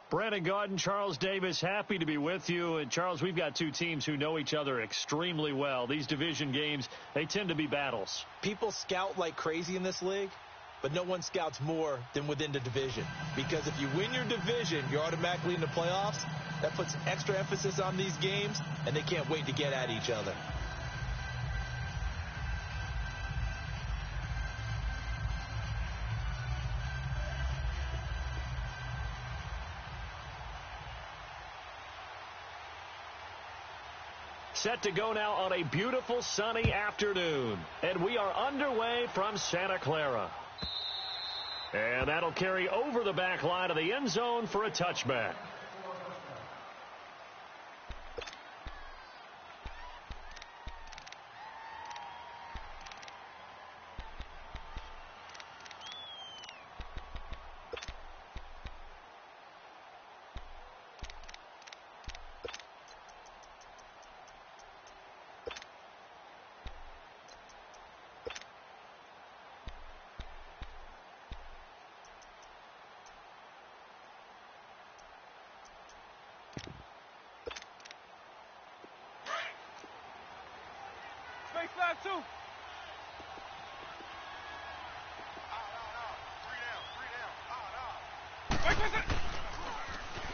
Brandon Gaudin, Charles Davis, happy to be with you. And, Charles, we've got two teams who know each other extremely well. These division games, they tend to be battles. People scout like crazy in this league, but no one scouts more than within the division. Because if you win your division, you're automatically in the playoffs. That puts extra emphasis on these games, and they can't wait to get at each other. Set to go now on a beautiful sunny afternoon. And we are underway from Santa Clara. And that'll carry over the back line of the end zone for a touchback.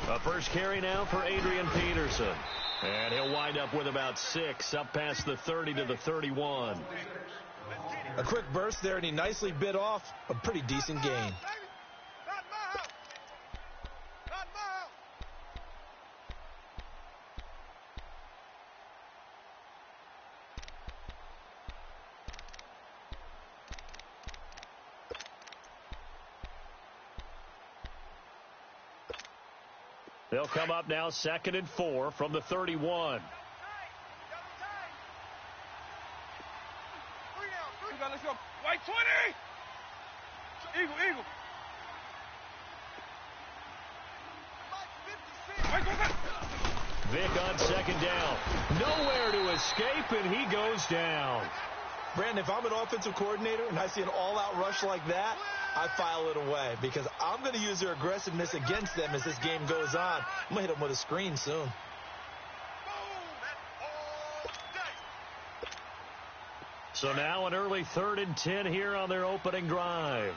A first carry now for Adrian Peterson. And he'll wind up with about 6 up past the 30 to the 31. A quick burst there, and he nicely bit off a pretty decent gain. They'll come up now 2nd and 4 from the 31. Let's go. White 20. Eagle. Vic on 2nd down. Nowhere to escape, and he goes down. Brandon, if I'm an offensive coordinator and I see an all-out rush like that, I file it away because I'm going to use their aggressiveness against them as this game goes on. I'm going to hit them with a screen soon. So now an early 3rd and 10 here on their opening drive.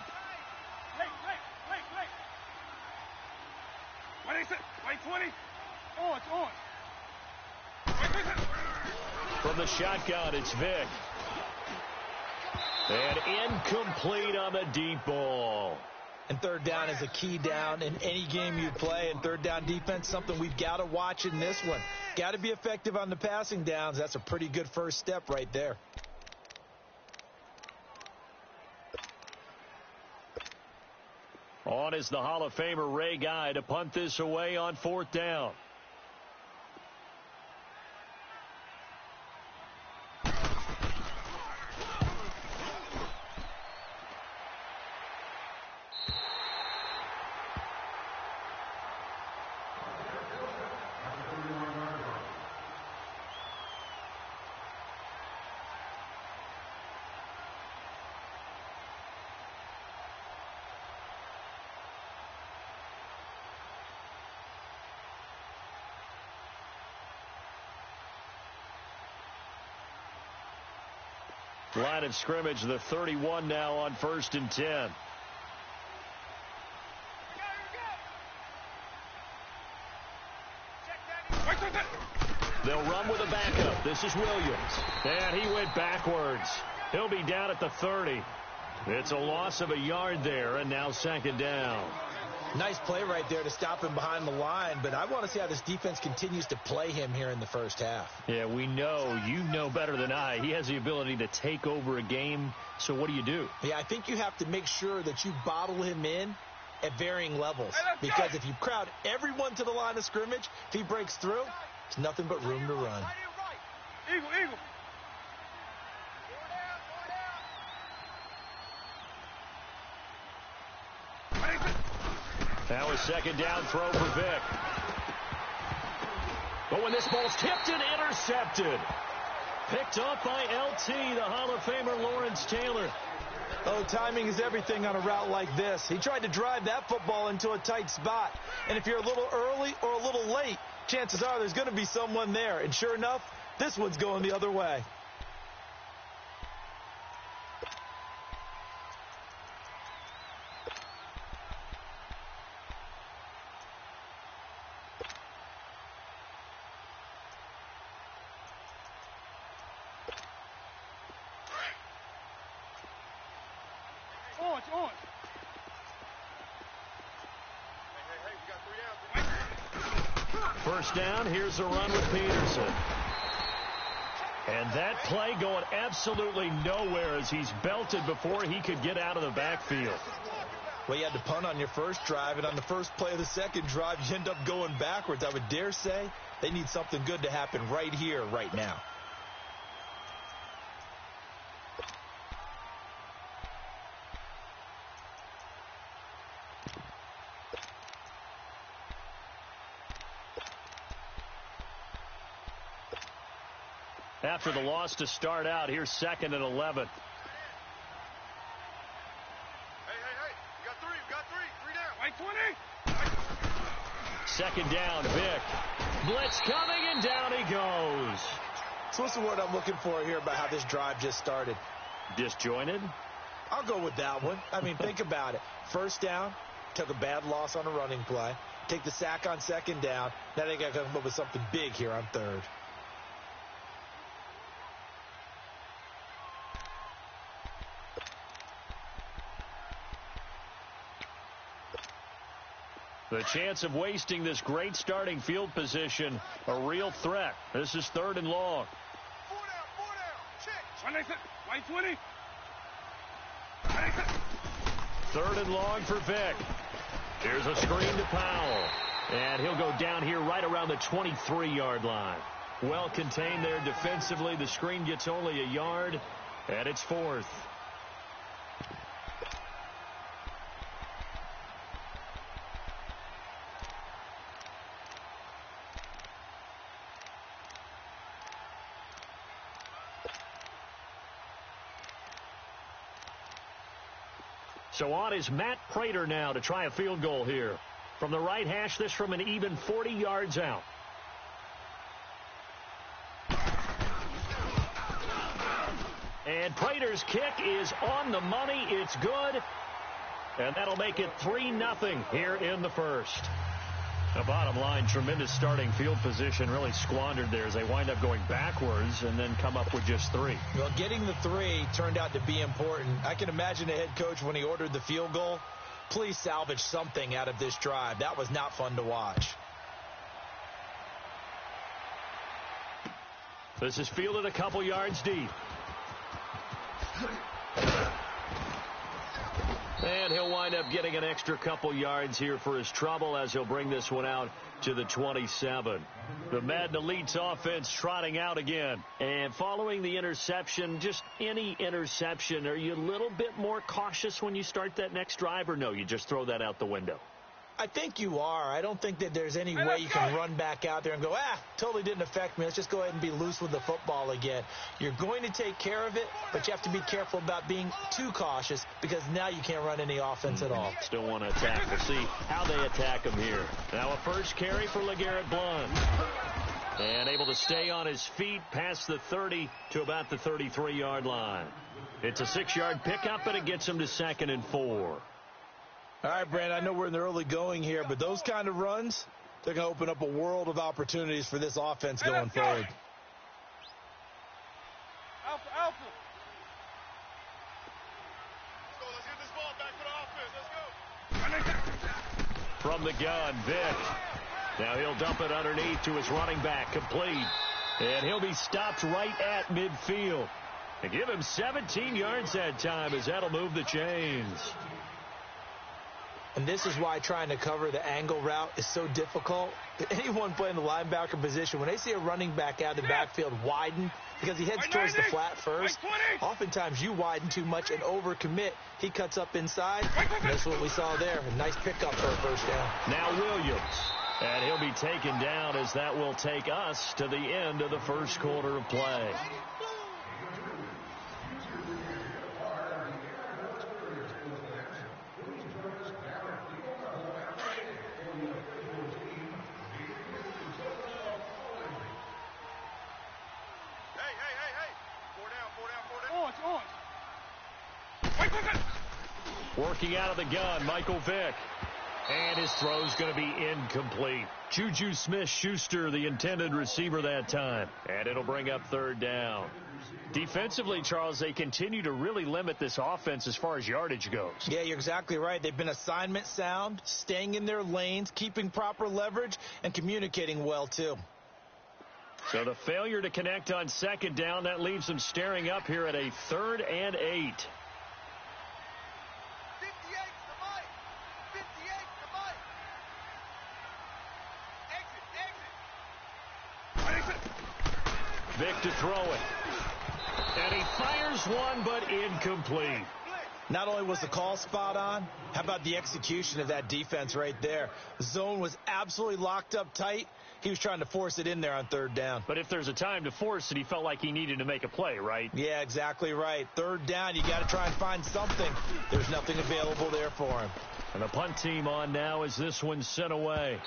White 20. On. From the shotgun, it's Vic. And incomplete on the deep ball. And 3rd down is a key down in any game you play. And 3rd down defense, something we've got to watch in this one. Got to be effective on the passing downs. That's a pretty good first step right there. On is the Hall of Famer Ray Guy to punt this away on 4th down. Line of scrimmage, the 31 now on 1st and 10. They'll run with a backup. This is Williams. And he went backwards. He'll be down at the 30. It's a loss of a yard there, and now 2nd down. Nice play right there to stop him behind the line, but I want to see how this defense continues to play him here in the first half. Yeah, we know. You know better than I. He has the ability to take over a game, so what do? Yeah, I think you have to make sure that you bottle him in at varying levels, because if you crowd everyone to the line of scrimmage, if he breaks through, there's nothing but room to run. Eagle. Now a 2nd down throw for Vic. But when this ball's tipped and intercepted. Picked off by LT, the Hall of Famer Lawrence Taylor. Oh, timing is everything on a route like this. He tried to drive that football into a tight spot. And if you're a little early or a little late, chances are there's going to be someone there. And sure enough, this one's going the other way. On. Hey, we got 3 out. First down, here's a run with Peterson. And that play going absolutely nowhere as he's belted before he could get out of the backfield. Well, you had to punt on your first drive, and on the first play of the second drive, you end up going backwards. I would dare say they need something good to happen right here, right now. After the loss to start out, here's 2nd and 11. Hey. We got 3. 3 down. White 20. 2nd down, Vic. Blitz coming, and down he goes. So what's the word I'm looking for here about how this drive just started? Disjointed? I'll go with that one. I mean, think about it. First down, took a bad loss on a running play. Take the sack on 2nd down. Now they got to come up with something big here on 3rd. The chance of wasting this great starting field position, a real threat. This is 3rd and long. 4 down. Check. White 20. 3rd and long for Vic. Here's a screen to Powell. And he'll go down here right around the 23-yard line. Well contained there defensively. The screen gets only a yard, and it's 4th. So on is Matt Prater now to try a field goal here. From the right hash, this from an even 40 yards out. And Prater's kick is on the money. It's good. And that'll make it 3-0 here in the first. The bottom line, tremendous starting field position, really squandered there as they wind up going backwards and then come up with just 3. Well, getting the 3 turned out to be important. I can imagine a head coach when he ordered the field goal, please salvage something out of this drive. That was not fun to watch. This is fielded a couple yards deep. And he'll wind up getting an extra couple yards here for his trouble as he'll bring this one out to the 27. The Madden Elite's offense trotting out again. And following the interception, just any interception, are you a little bit more cautious when you start that next drive, or no, you just throw that out the window? I think you are. I don't think that there's any way you can run back out there and go, totally didn't affect me. Let's just go ahead and be loose with the football again. You're going to take care of it, but you have to be careful about being too cautious because now you can't run any offense at all. Still want to attack. We'll see how they attack him here. Now a first carry for LeGarrette Blount. And able to stay on his feet past the 30 to about the 33-yard line. It's a 6-yard pickup, and it gets him to 2nd and 4. All right, Brand, I know we're in the early going here, but those kind of runs, they're going to open up a world of opportunities for this offense going forward. Alpha. Let's get this ball back for the offense. Let's go. From the gun, Vic. Now he'll dump it underneath to his running back, complete. And he'll be stopped right at midfield. And give him 17 yards that time as that'll move the chains. And this is why trying to cover the angle route is so difficult. Anyone playing the linebacker position, when they see a running back out of the backfield widen, because he heads towards the flat first, oftentimes you widen too much and overcommit. He cuts up inside, and that's what we saw there. A nice pickup for a first down. Now Williams. And he'll be taken down as that will take us to the end of the first quarter of play. Working out of the gun, Michael Vick. And his throw's going to be incomplete. Juju Smith-Schuster, the intended receiver that time. And it'll bring up third down. Defensively, Charles, they continue to really limit this offense as far as yardage goes. Yeah, you're exactly right. They've been assignment sound, staying in their lanes, keeping proper leverage, and communicating well, too. So the failure to connect on second down, that leaves them staring up here at a 3rd and 8. Vick to throw it. And he fires one, but incomplete. Not only was the call spot on, how about the execution of that defense right there? The zone was absolutely locked up tight. He was trying to force it in there on 3rd down. But if there's a time to force it, he felt like he needed to make a play, right? Yeah, exactly right. 3rd down, you got to try and find something. There's nothing available there for him. And the punt team on now as this one's sent away.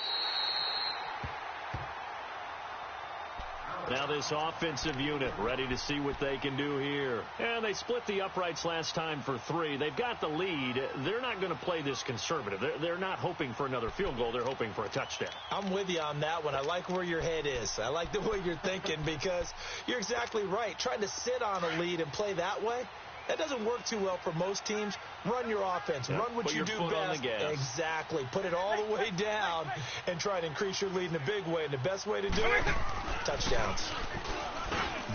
Now this offensive unit ready to see what they can do here. And they split the uprights last time for 3. They've got the lead. They're not going to play this conservative. They're not hoping for another field goal. They're hoping for a touchdown. I'm with you on that one. I like where your head is. I like the way you're thinking because you're exactly right. Trying to sit on a lead and play that way, that doesn't work too well for most teams. Run your offense. Yeah, run what you do best. On the gas. Exactly. Put it all the way down and try to increase your lead in a big way. And the best way to do it, touchdowns.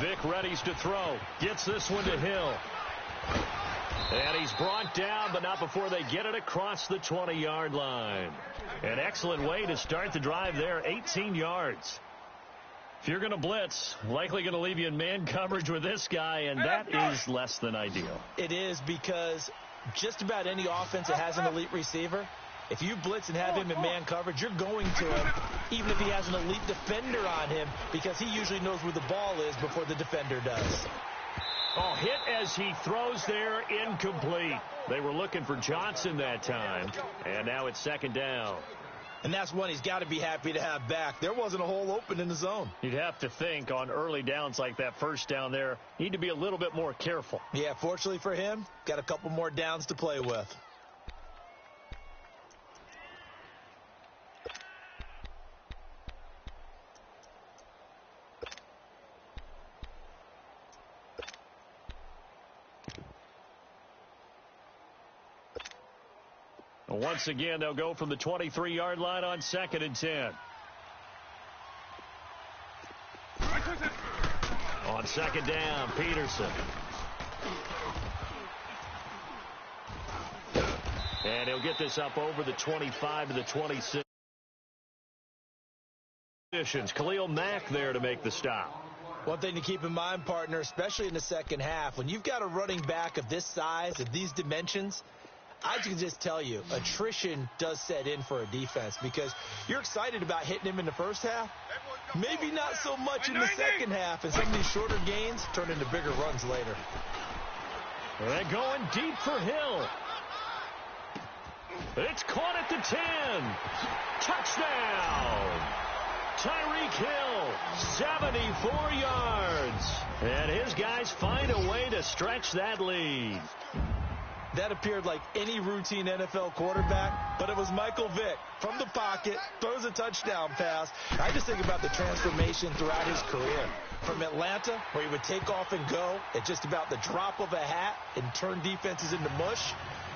Vick readies to throw. Gets this one to Hill. And he's brought down, but not before they get it across the 20-yard line. An excellent way to start the drive there, 18 yards. If you're going to blitz, likely going to leave you in man coverage with this guy, and that is less than ideal. It is because just about any offense that has an elite receiver, if you blitz and have him in man coverage, you're going to him, even if he has an elite defender on him, because he usually knows where the ball is before the defender does. Oh, hit as he throws there, incomplete. They were looking for Johnson that time, and now it's 2nd down. And that's one he's got to be happy to have back. There wasn't a hole open in the zone. You'd have to think on early downs like that 1st down there, need to be a little bit more careful. Yeah, fortunately for him, got a couple more downs to play with. Once again, they'll go from the 23-yard line on 2nd and 10. On 2nd down, Peterson. And he'll get this up over the 25 to the 26. Khalil Mack there to make the stop. One thing to keep in mind, partner, especially in the second half, when you've got a running back of this size, of these dimensions, I can just tell you, attrition does set in for a defense because you're excited about hitting him in the first half. Maybe not so much in the second half, and some of these shorter gains turn into bigger runs later. They're going deep for Hill. It's caught at the 10. Touchdown. Tyreek Hill, 74 yards. And his guys find a way to stretch that lead. That appeared like any routine NFL quarterback, but it was Michael Vick from the pocket, throws a touchdown pass. I just think about the transformation throughout his career. From Atlanta, where he would take off and go at just about the drop of a hat and turn defenses into mush.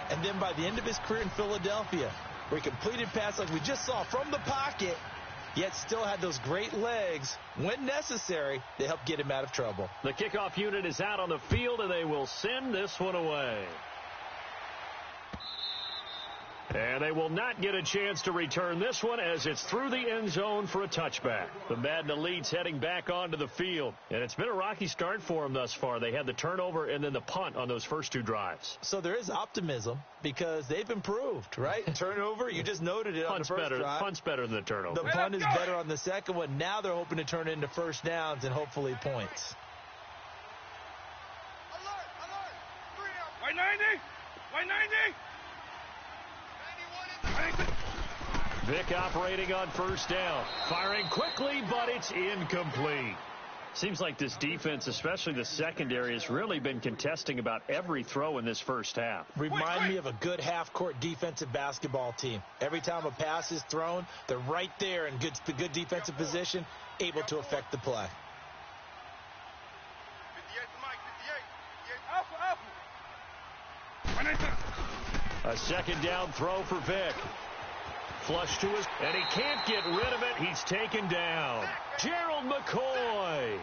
And then by the end of his career in Philadelphia, where he completed passes like we just saw from the pocket, yet still had those great legs when necessary to help get him out of trouble. The kickoff unit is out on the field, and they will send this one away. And they will not get a chance to return this one as it's through the end zone for a touchback. The Madden Elites heading back onto the field. And it's been a rocky start for them thus far. They had the turnover and then the punt on those first 2 drives. So there is optimism because they've improved, right? Turnover, you just noted it on the first drive. Punt's better than the turnover. The punt is better on the second one. Now they're hoping to turn it into first downs and hopefully points. Alert! 3 out. White 90! White 90! Vick operating on first down. Firing quickly, but it's incomplete. Seems like this defense, especially the secondary, has really been contesting about every throw in this first half. Remind me of a good half-court defensive basketball team. Every time a pass is thrown, they're right there in good defensive position, able to affect the play. 58 to Mike. 58. A second down throw for Vic. Flush to his, and he can't get rid of it. He's taken down. Gerald McCoy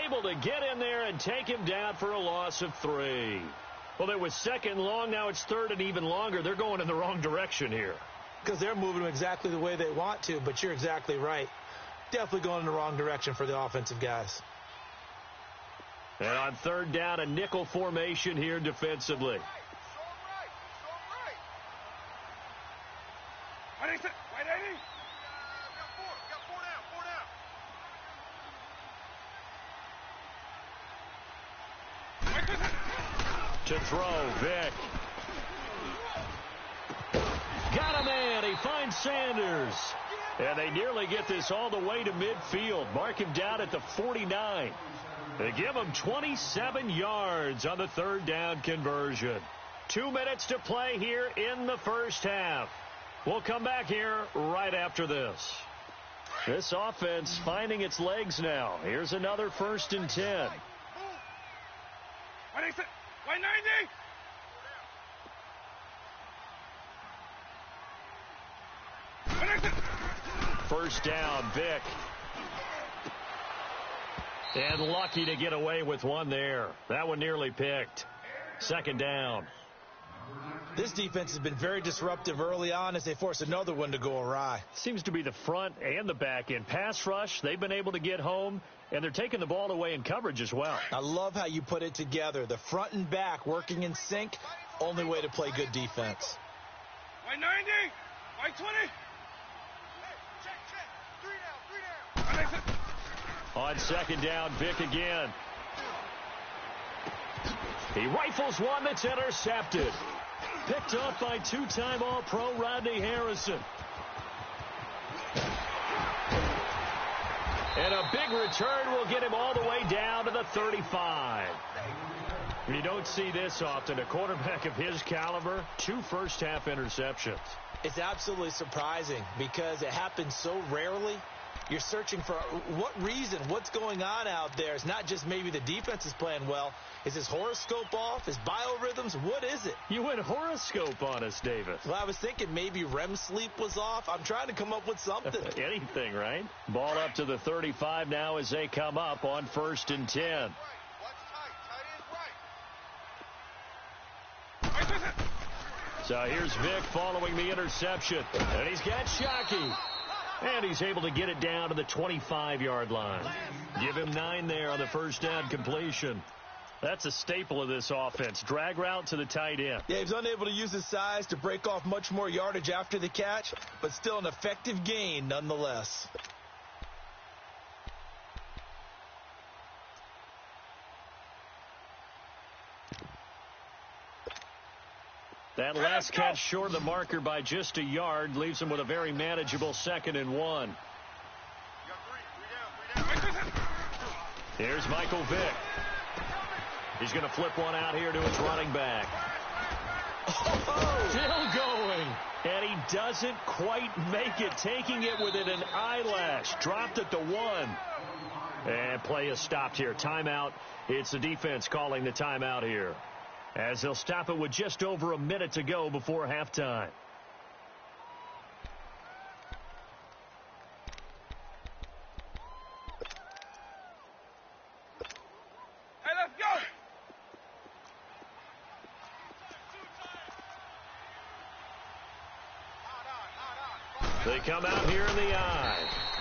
able to get in there and take him down for a loss of 3. Well, it was second long. Now it's third and even longer. They're going in the wrong direction here. Because they're moving them exactly the way they want to, but you're exactly right. Definitely going in the wrong direction for the offensive guys. And on third down, a nickel formation here defensively. To throw, Vic. Got a man. He finds Sanders. And they nearly get this all the way to midfield. Mark him down at the 49. They give him 27 yards on the third down conversion. 2 minutes to play here in the first half. We'll come back here right after this. This offense finding its legs now. Here's another 1st and 10. 190. First down, Vic. And lucky to get away with one there. That one nearly picked. Second down. This defense has been very disruptive early on as they force another one to go awry. Seems to be the front and the back end. Pass rush, they've been able to get home, and they're taking the ball away in coverage as well. I love how you put it together. The front and back working in sync, only way to play good defense. 190. 120. Check. 3 down. On second down, Vic again. He rifles one that's intercepted. Picked off by two-time All-Pro Rodney Harrison. And a big return will get him all the way down to the 35. You don't see this often. A quarterback of his caliber, 2 first-half interceptions. It's absolutely surprising because it happens so rarely. You're searching for what reason, what's going on out there. It's not just maybe the defense is playing well. Is his horoscope off? His biorhythms? What is it? You went horoscope on us, Davis. Well, I was thinking maybe REM sleep was off. I'm trying to come up with something. Anything, right? Ball up to the 35 now as they come up on 1st and 10. So here's Vic following the interception. And he's got Shockey. And he's able to get it down to the 25-yard line. Give him 9 there on the first down completion. That's a staple of this offense. Drag route to the tight end. Yeah, he's unable to use his size to break off much more yardage after the catch, but still an effective gain nonetheless. That last catch short of the marker by just a yard leaves him with a very manageable 2nd and 1. Here's Michael Vick. He's going to flip one out here to his running back. Still going. And he doesn't quite make it, taking it within an eyelash. Dropped at the 1. And play is stopped here. Timeout. It's the defense calling the timeout here, as they'll stop it with just over a minute to go before halftime. Hey, let's go. They come out here in the eye.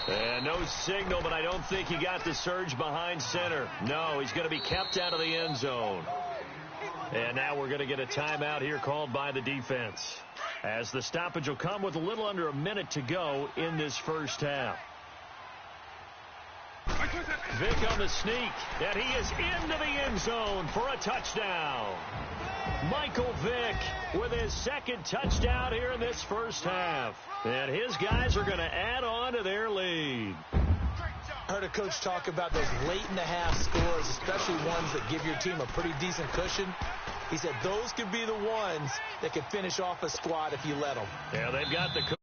And no signal, but I don't think he got the surge behind center. No, he's going to be kept out of the end zone. And now we're going to get a timeout here called by the defense, as the stoppage will come with a little under a minute to go in this first half. Vic on the sneak, and he is into the end zone for a touchdown. Michael Vick with his 2nd touchdown here in this first half. And his guys are going to add on to their lead. I heard a coach talk about those late-in-the-half scores, especially ones that give your team a pretty decent cushion. He said those could be the ones that could finish off a squad if you let them. Yeah, they've got the